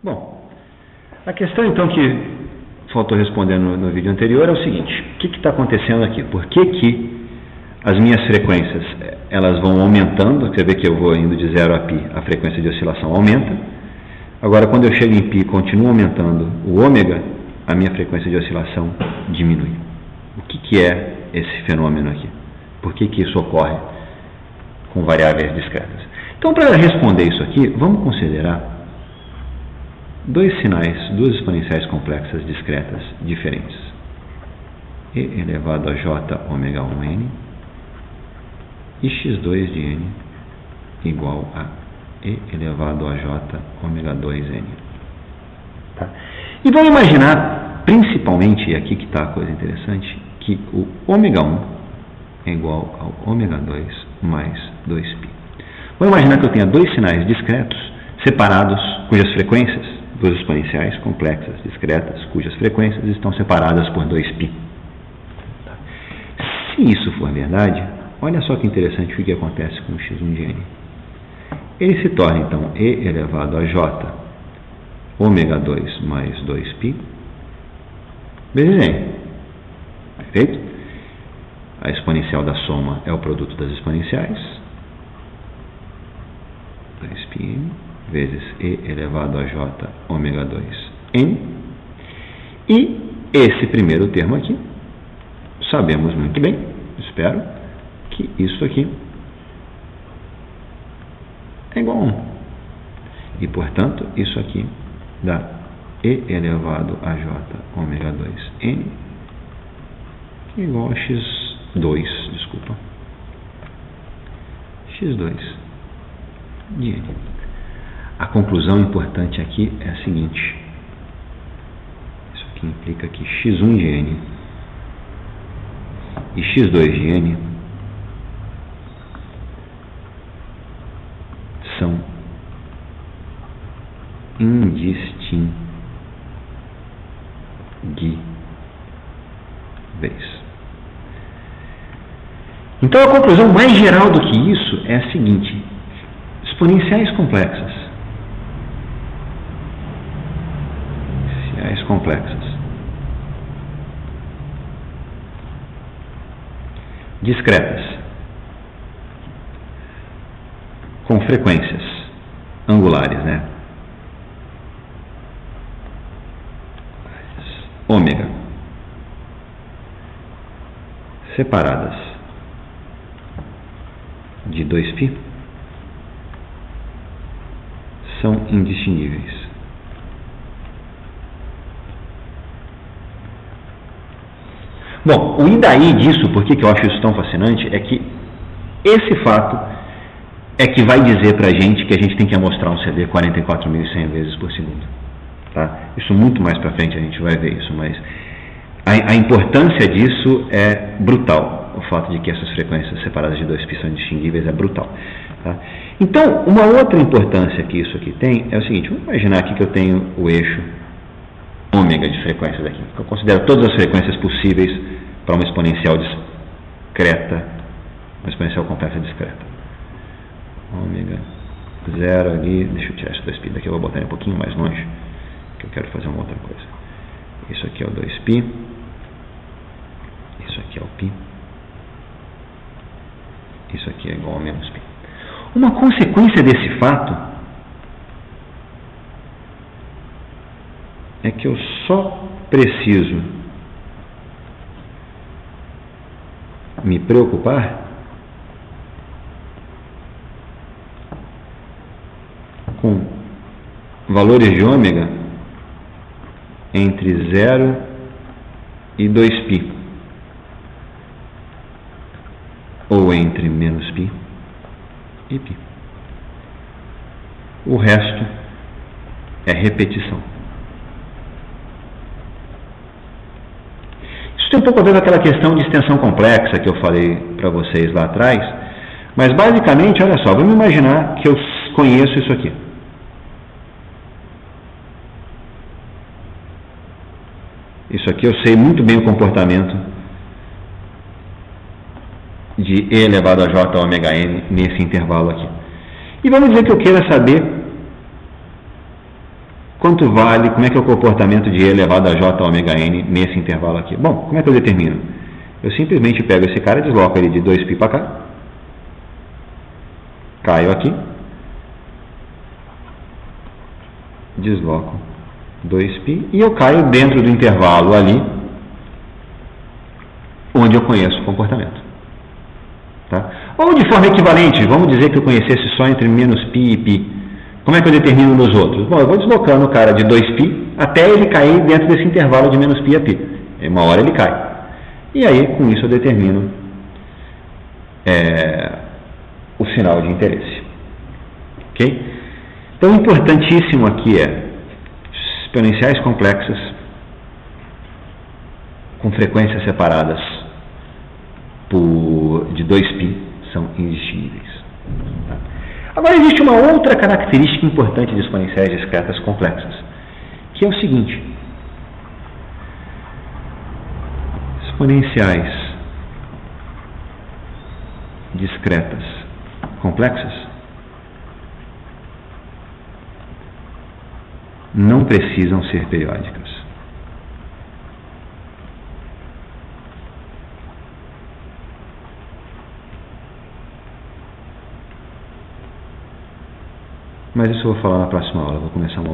Bom, a questão então que faltou responder no vídeo anterior é o seguinte: o que está acontecendo aqui? Por que as minhas frequências elas vão aumentando? Você vê que eu vou indo de 0 a π, a frequência de oscilação aumenta. Agora, quando eu chego em π, continua aumentando o ômega, a minha frequência de oscilação diminui. O que é esse fenômeno aqui? Por que isso ocorre com variáveis discretas? Então, para responder isso aqui, vamos considerar dois sinais, duas exponenciais complexas discretas diferentes. E elevado a j ômega 1n e x2 de n igual a e elevado a j ômega 2n. Tá? E vamos imaginar, principalmente, e aqui que está a coisa interessante, que o ômega 1 é igual ao ômega 2 mais 2π. Vamos imaginar que eu tenha dois sinais discretos separados, cujas frequências, duas exponenciais complexas discretas, cujas frequências estão separadas por 2π. Tá? Se isso for verdade, olha só que interessante o que acontece com o x1 de n. Ele se torna, então, e elevado a j ômega 2 mais 2π vezes n. Perfeito? A exponencial da soma é o produto das exponenciais. 2πn vezes e elevado a j ômega 2n. E esse primeiro termo aqui, sabemos muito bem, espero, que isso aqui é igual a 1. E, portanto, isso aqui dá e elevado a j ômega 2n igual a x2, desculpa, x2 de n. A conclusão importante aqui é a seguinte: isso aqui implica que x1 de n e x2 de n são indistinguíveis. Então a conclusão mais geral do que isso é a seguinte: exponenciais complexas, discretas, com frequências angulares, né? Ômega, separadas de 2π, são indistinguíveis. Bom, o e daí disso, por que eu acho isso tão fascinante, é que esse fato é que vai dizer para a gente que a gente tem que amostrar um CD 44.100 vezes por segundo. Tá? Isso muito mais para frente a gente vai ver isso, mas a importância disso é brutal. O fato de que essas frequências separadas de 2π são indistinguíveis é brutal. Tá? Então, uma outra importância que isso aqui tem é o seguinte: vamos imaginar aqui que eu tenho o eixo ômega de frequências aqui. Eu considero todas as frequências possíveis para uma exponencial discreta, uma exponencial complexa discreta. Ômega 0 ali, deixa eu tirar esse 2π daqui, eu vou botar ele um pouquinho mais longe, que eu quero fazer uma outra coisa. Isso aqui é o 2π, isso aqui é o π, isso aqui é igual a menos π. Uma consequência desse fato é que eu só preciso me preocupar com valores de ômega entre 0 e 2π, ou entre menos π e π. O resto é repetição. Isso tem um pouco a ver com aquela questão de extensão complexa que eu falei para vocês lá atrás, mas basicamente, olha só, vamos imaginar que eu conheço isso aqui. Isso aqui eu sei muito bem o comportamento de e elevado a j ômega n nesse intervalo aqui. E vamos dizer que eu queira saber Quanto vale, como é que é o comportamento de E elevado a J ômega N nesse intervalo aqui? Bom, como é que eu determino? Eu simplesmente pego esse cara, desloco ele de 2π para cá, caio aqui, desloco 2π e eu caio dentro do intervalo ali, onde eu conheço o comportamento. Tá? Ou de forma equivalente, vamos dizer que eu conhecesse só entre -π e π. Como é que eu determino nos outros? Bom, eu vou deslocando o cara de 2π até ele cair dentro desse intervalo de -π a π. E uma hora ele cai. E aí, com isso, eu determino o sinal de interesse. Ok? Então, o importantíssimo aqui é exponenciais complexas com frequências separadas de 2π são indistinguíveis. Agora, existe uma outra característica importante de exponenciais discretas complexas, que é o seguinte: exponenciais discretas complexas não precisam ser periódicas. Mas isso eu vou falar na próxima aula. Vou começar uma